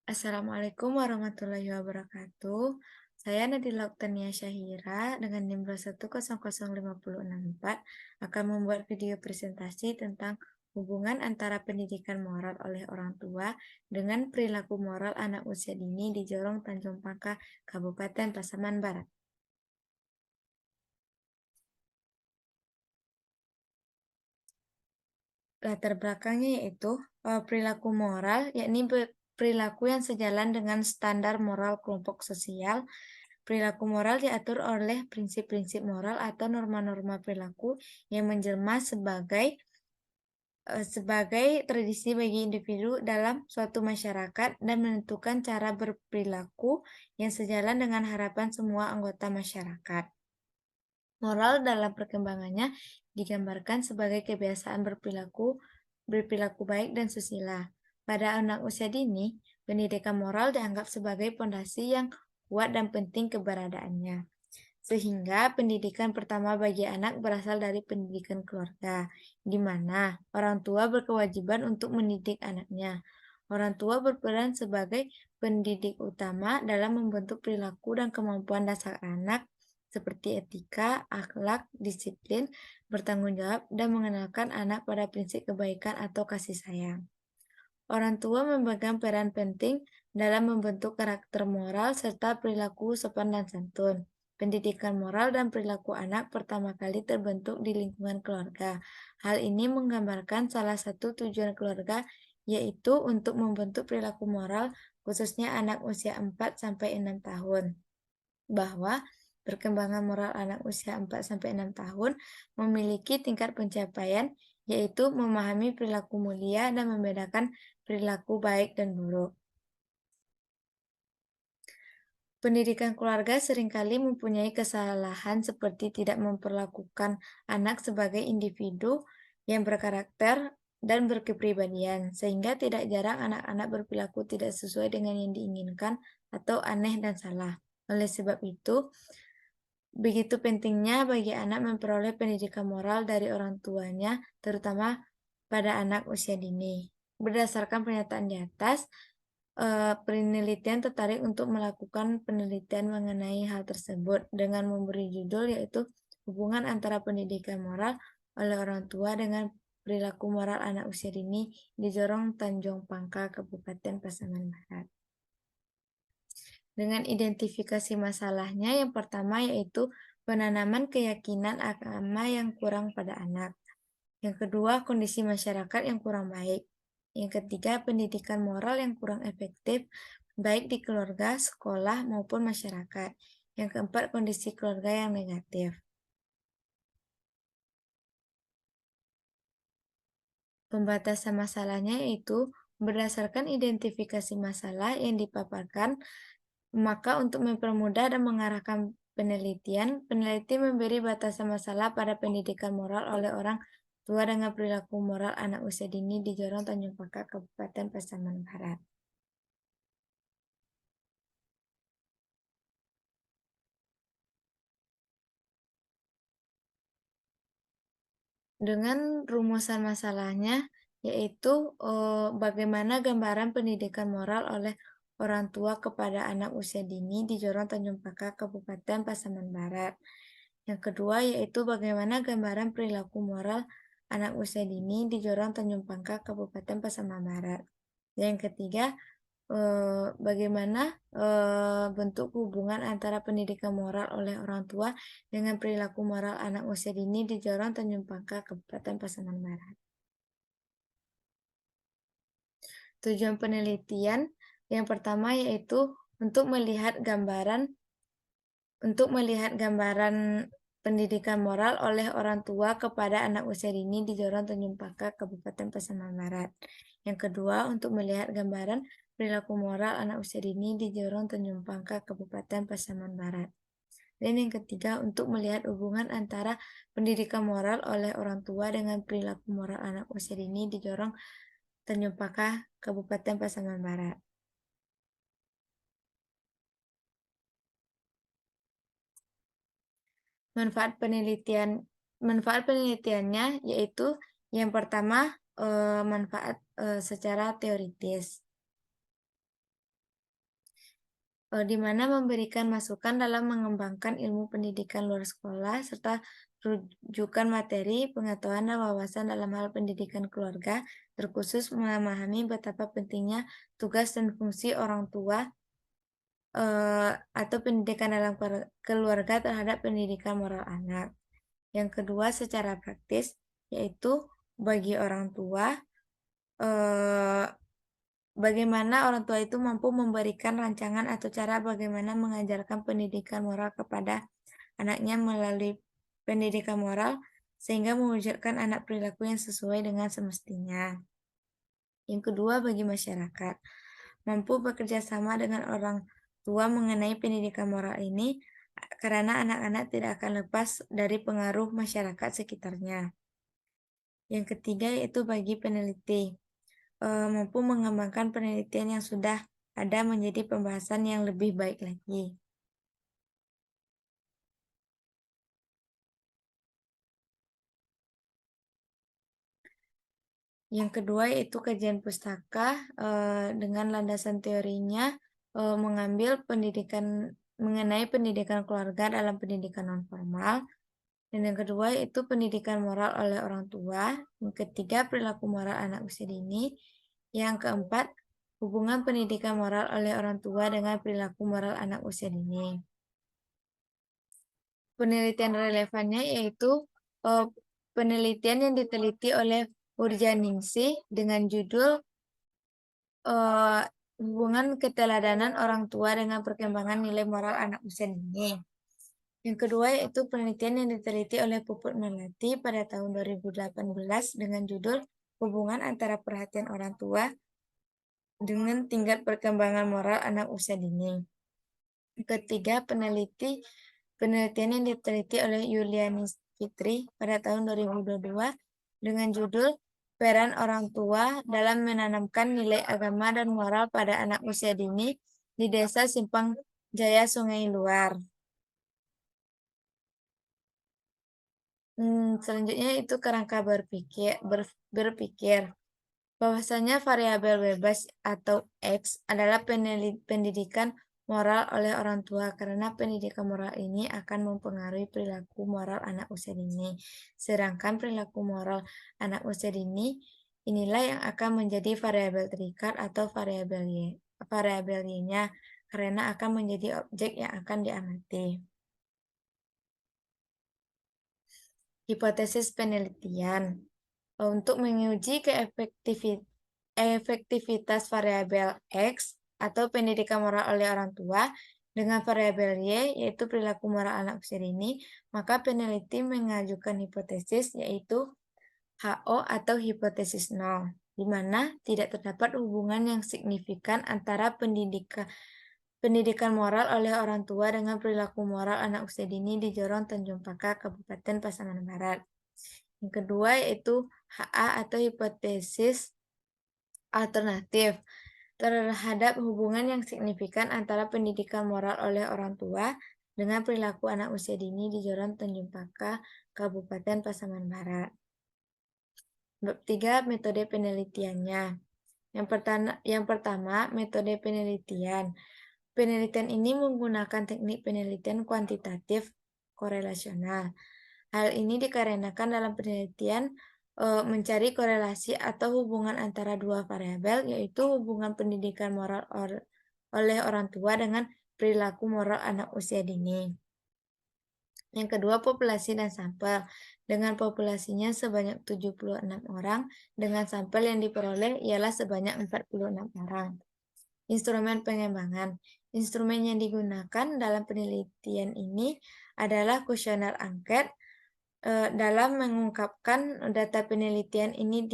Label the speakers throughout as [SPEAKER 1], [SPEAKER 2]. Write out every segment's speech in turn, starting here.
[SPEAKER 1] Assalamualaikum warahmatullahi wabarakatuh. Saya Nadila Oktania Syahira dengan NIM 2100564 akan membuat video presentasi tentang hubungan antara pendidikan moral oleh orang tua dengan perilaku moral anak usia dini di Jorong Tanjung Pangkah, Kabupaten Pasaman Barat. Latar belakangnya yaitu perilaku moral, yakni perilaku yang sejalan dengan standar moral kelompok sosial. Perilaku moral diatur oleh prinsip-prinsip moral atau norma-norma perilaku yang menjelma sebagai tradisi bagi individu dalam suatu masyarakat dan menentukan cara berperilaku yang sejalan dengan harapan semua anggota masyarakat. Moral dalam perkembangannya digambarkan sebagai kebiasaan berperilaku baik dan susila. Pada anak usia dini, pendidikan moral dianggap sebagai pondasi yang kuat dan penting keberadaannya. Sehingga pendidikan pertama bagi anak berasal dari pendidikan keluarga, di mana orang tua berkewajiban untuk mendidik anaknya. Orang tua berperan sebagai pendidik utama dalam membentuk perilaku dan kemampuan dasar anak seperti etika, akhlak, disiplin, bertanggung jawab, dan mengenalkan anak pada prinsip kebaikan atau kasih sayang. Orang tua memegang peran penting dalam membentuk karakter moral serta perilaku sopan dan santun. Pendidikan moral dan perilaku anak pertama kali terbentuk di lingkungan keluarga. Hal ini menggambarkan salah satu tujuan keluarga, yaitu untuk membentuk perilaku moral khususnya anak usia 4-6 tahun. Bahwa perkembangan moral anak usia 4-6 tahun memiliki tingkat pencapaian, yaitu memahami perilaku mulia dan membedakan perilaku baik dan buruk. Pendidikan keluarga seringkali mempunyai kesalahan seperti tidak memperlakukan anak sebagai individu yang berkarakter dan berkepribadian, sehingga tidak jarang anak-anak berperilaku tidak sesuai dengan yang diinginkan atau aneh dan salah. Oleh sebab itu, begitu pentingnya bagi anak memperoleh pendidikan moral dari orang tuanya, terutama pada anak usia dini. Berdasarkan pernyataan di atas, penelitian tertarik untuk melakukan penelitian mengenai hal tersebut dengan memberi judul yaitu hubungan antara pendidikan moral oleh orang tua dengan perilaku moral anak usia dini di Jorong Tanjung Pangkal, Kabupaten Pasaman Barat. Dengan identifikasi masalahnya, yang pertama yaitu penanaman keyakinan agama yang kurang pada anak. Yang kedua, kondisi masyarakat yang kurang baik. Yang ketiga, pendidikan moral yang kurang efektif, baik di keluarga, sekolah, maupun masyarakat. Yang keempat, kondisi keluarga yang negatif. Pembatasan masalahnya yaitu berdasarkan identifikasi masalah yang dipaparkan, maka untuk mempermudah dan mengarahkan penelitian, peneliti memberi batasan masalah pada pendidikan moral oleh orang tua dengan perilaku moral anak usia dini di Jorong Tanjung Pakak, Kabupaten Pasaman Barat. Dengan rumusan masalahnya, yaitu bagaimana gambaran pendidikan moral oleh orang tua kepada anak usia dini di Jorong Tanjung Pakak, Kabupaten Pasaman Barat. Yang kedua yaitu bagaimana gambaran perilaku moral anak usia dini di Jorong Tanjung Pangkak, Kabupaten Pasaman Barat. Yang ketiga, bagaimana bentuk hubungan antara pendidikan moral oleh orang tua dengan perilaku moral anak usia dini di Jorong Tanjung Pangkal, Kabupaten Pasaman Barat. Tujuan penelitian yang pertama yaitu untuk melihat gambaran pendidikan moral oleh orang tua kepada anak usia dini di Jorong Tanjung Pakak, Kabupaten Pasaman Barat. Yang kedua, untuk melihat gambaran perilaku moral anak usia dini di Jorong Tanjung Pakak, Kabupaten Pasaman Barat. Dan yang ketiga, untuk melihat hubungan antara pendidikan moral oleh orang tua dengan perilaku moral anak usia dini di Jorong Tanjung Pakak, Kabupaten Pasaman Barat. Manfaat penelitiannya yaitu yang pertama manfaat secara teoritis. di mana memberikan masukan dalam mengembangkan ilmu pendidikan luar sekolah, serta rujukan materi, pengetahuan, dan wawasan dalam hal pendidikan keluarga, terkhusus memahami betapa pentingnya tugas dan fungsi orang tua atau pendidikan dalam keluarga terhadap pendidikan moral anak. Yang kedua, secara praktis, yaitu bagi orang tua, eh, bagaimana orang tua itu mampu memberikan rancangan atau cara bagaimana mengajarkan pendidikan moral kepada anaknya melalui pendidikan moral, sehingga mewujudkan anak perilaku yang sesuai dengan semestinya. Yang kedua, bagi masyarakat, mampu bekerja sama dengan orang tua mengenai pendidikan moral ini, karena anak-anak tidak akan lepas dari pengaruh masyarakat sekitarnya. Yang ketiga, yaitu bagi peneliti, mampu mengembangkan penelitian yang sudah ada menjadi pembahasan yang lebih baik lagi. Yang kedua yaitu kajian pustaka dengan landasan teorinya mengambil pendidikan mengenai pendidikan keluarga dalam pendidikan nonformal. Dan yang kedua yaitu pendidikan moral oleh orang tua. Yang ketiga perilaku moral anak usia dini. Yang keempat hubungan pendidikan moral oleh orang tua dengan perilaku moral anak usia dini. Penelitian relevannya yaitu penelitian yang diteliti oleh Urjaningsih dengan judul hubungan keteladanan orang tua dengan perkembangan nilai moral anak usia dini. Yang kedua yaitu penelitian yang diteliti oleh Puput Melati pada tahun 2018 dengan judul hubungan antara perhatian orang tua dengan tingkat perkembangan moral anak usia dini. Ketiga, penelitian yang diteliti oleh Yulianis Fitri pada tahun 2022 dengan judul Peran Orang Tua dalam Menanamkan Nilai Agama dan Moral pada Anak Usia Dini di Desa Simpang Jaya Sungai Luar. Selanjutnya itu kerangka berpikir bahwasanya variabel bebas atau X adalah pendidikan moral oleh orang tua karena pendidikan moral ini akan mempengaruhi perilaku moral anak usia dini. Sedangkan perilaku moral anak usia dini inilah yang akan menjadi variabel terikat atau variabel Y-nya karena akan menjadi objek yang akan diamati. Hipotesis penelitian. Untuk menguji efektivitas variabel X atau pendidikan moral oleh orang tua dengan variabel Y, yaitu perilaku moral anak usia dini, maka peneliti mengajukan hipotesis yaitu HO atau hipotesis nol, di mana tidak terdapat hubungan yang signifikan antara pendidikan moral oleh orang tua dengan perilaku moral anak usia dini di Jorong Tanjung Pakar, Kabupaten Pasaman Barat. Yang kedua yaitu HA atau hipotesis alternatif terhadap hubungan yang signifikan antara pendidikan moral oleh orang tua dengan perilaku anak usia dini di Joran Tanjung Pakar, Kabupaten Pasaman Barat. Bab 3, metode penelitiannya. Yang pertama, metode penelitian. Penelitian ini menggunakan teknik penelitian kuantitatif korelasional. Hal ini dikarenakan dalam penelitian mencari korelasi atau hubungan antara dua variabel, yaitu hubungan pendidikan moral oleh orang tua dengan perilaku moral anak usia dini. Yang kedua, populasi dan sampel. Dengan populasinya sebanyak 76 orang, dengan sampel yang diperoleh ialah sebanyak 46 orang. Instrumen pengembangan. Instrumen yang digunakan dalam penelitian ini adalah kuesioner angket. Dalam mengungkapkan data penelitian ini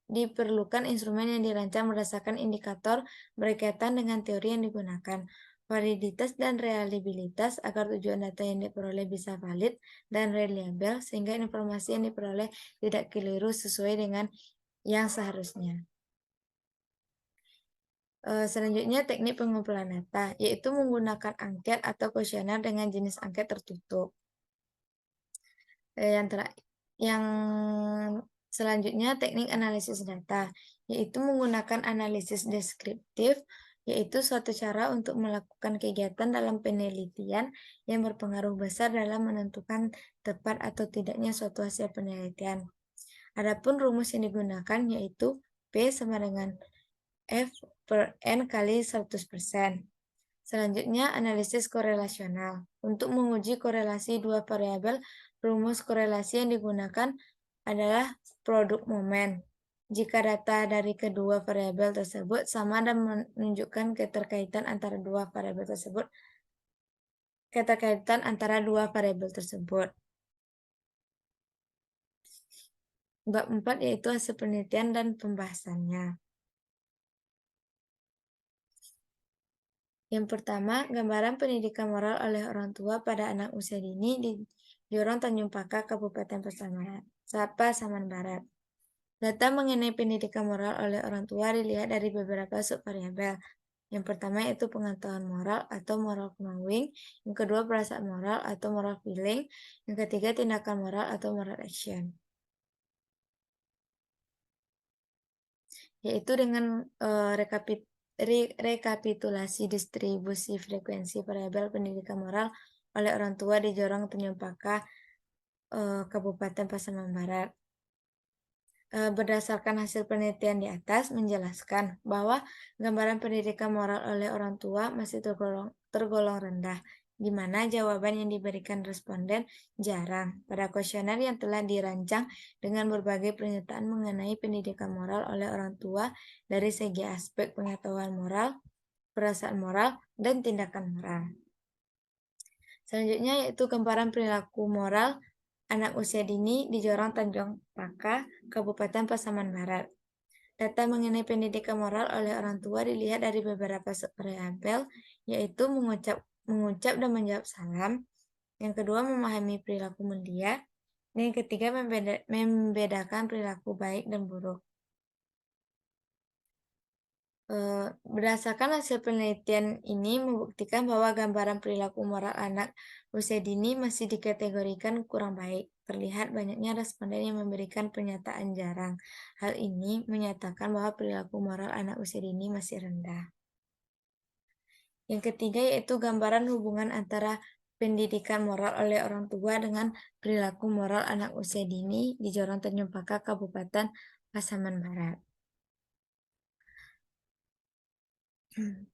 [SPEAKER 1] diperlukan instrumen yang dirancang berdasarkan indikator berkaitan dengan teori yang digunakan, validitas dan reliabilitas agar tujuan data yang diperoleh bisa valid dan reliable sehingga informasi yang diperoleh tidak keliru sesuai dengan yang seharusnya. Selanjutnya teknik pengumpulan data, yaitu menggunakan angket atau kuesioner dengan jenis angket tertutup. Yang selanjutnya teknik analisis data, yaitu menggunakan analisis deskriptif yaitu suatu cara untuk melakukan kegiatan dalam penelitian yang berpengaruh besar dalam menentukan tepat atau tidaknya suatu hasil penelitian. Adapun rumus yang digunakan yaitu P sama dengan F per N kali 100%. Selanjutnya, analisis korelasional. Untuk menguji korelasi dua variabel, rumus korelasi yang digunakan adalah produk momen. Jika data dari kedua variabel tersebut sama dan menunjukkan keterkaitan antara dua variabel tersebut, Bab 4 yaitu hasil penelitian dan pembahasannya. Yang pertama, gambaran pendidikan moral oleh orang tua pada anak usia dini di Jorong Tanjung Pakar, Kabupaten Pasaman Barat. Data mengenai pendidikan moral oleh orang tua dilihat dari beberapa subvariabel. Yang pertama yaitu pengetahuan moral atau moral knowing, yang kedua perasaan moral atau moral feeling, yang ketiga tindakan moral atau moral action. Yaitu dengan rekapitulasi distribusi frekuensi variabel pendidikan moral oleh orang tua di Jorong Tanjung Pakar, Kabupaten Pasaman Barat. Berdasarkan hasil penelitian di atas menjelaskan bahwa gambaran pendidikan moral oleh orang tua masih tergolong rendah, di mana jawaban yang diberikan responden jarang. Pada kuesioner yang telah dirancang dengan berbagai pernyataan mengenai pendidikan moral oleh orang tua dari segi aspek pengetahuan moral, perasaan moral, dan tindakan moral. Selanjutnya yaitu gambaran perilaku moral anak usia dini di Jorong Tanjung Pakar, Kabupaten Pasaman Barat. Data mengenai pendidikan moral oleh orang tua dilihat dari beberapa variabel, yaitu mengucap dan menjawab salam. Yang kedua, memahami perilaku mulia. Dan yang ketiga, membedakan perilaku baik dan buruk. Berdasarkan hasil penelitian ini membuktikan bahwa gambaran perilaku moral anak usia dini masih dikategorikan kurang baik. Terlihat banyaknya responden yang memberikan pernyataan jarang. Hal ini menyatakan bahwa perilaku moral anak usia dini masih rendah. Yang ketiga yaitu gambaran hubungan antara pendidikan moral oleh orang tua dengan perilaku moral anak usia dini di Jorong Tanjung Pakar, Kabupaten Pasaman Barat.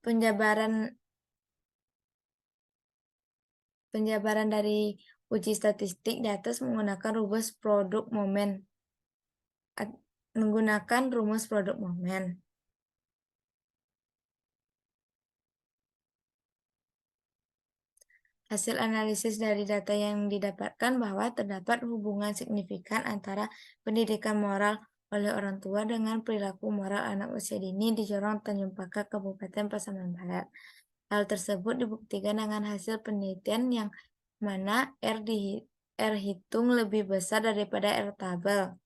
[SPEAKER 1] Penjabaran dari uji statistik di atas menggunakan rumus produk momen. Hasil analisis dari data yang didapatkan bahwa terdapat hubungan signifikan antara pendidikan moral oleh orang tua dengan perilaku moral anak usia dini di Jorong Tanjung Pakar, Kabupaten Pasaman Barat. Hal tersebut dibuktikan dengan hasil penelitian yang mana R hitung lebih besar daripada R tabel.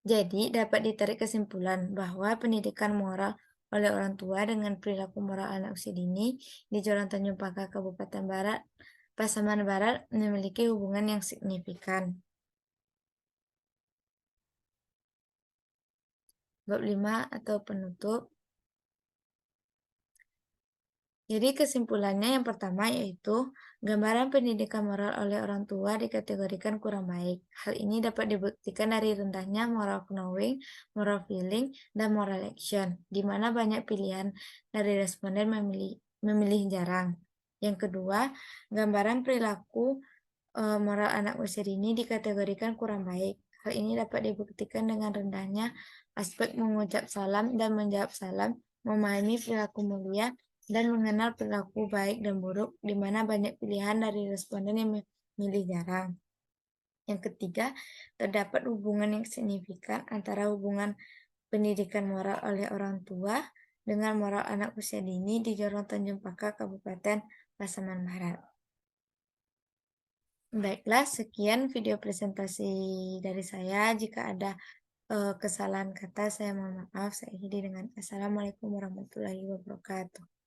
[SPEAKER 1] Jadi, dapat ditarik kesimpulan bahwa pendidikan moral oleh orang tua dengan perilaku moral anak usia dini di Jorong Tanjung Pakar, Kabupaten Pasaman Barat memiliki hubungan yang signifikan. Bab 5 atau penutup. Jadi kesimpulannya yang pertama yaitu gambaran pendidikan moral oleh orang tua dikategorikan kurang baik. Hal ini dapat dibuktikan dari rendahnya moral knowing, moral feeling, dan moral action, di mana banyak pilihan dari responden memilih jarang. Yang kedua, gambaran perilaku moral anak usia dini dikategorikan kurang baik. Hal ini dapat dibuktikan dengan rendahnya aspek mengucap salam dan menjawab salam, memahami perilaku mulia, dan mengenal perilaku baik dan buruk, di mana banyak pilihan dari responden yang memilih jarang. Yang ketiga, terdapat hubungan yang signifikan antara hubungan pendidikan moral oleh orang tua dengan moral anak usia dini di Jorong Tanjung Pakar, Kabupaten Pasaman Barat. Baiklah, sekian video presentasi dari saya. Jika ada kesalahan kata, saya mohon maaf. Saya akhiri dengan Assalamualaikum warahmatullahi wabarakatuh.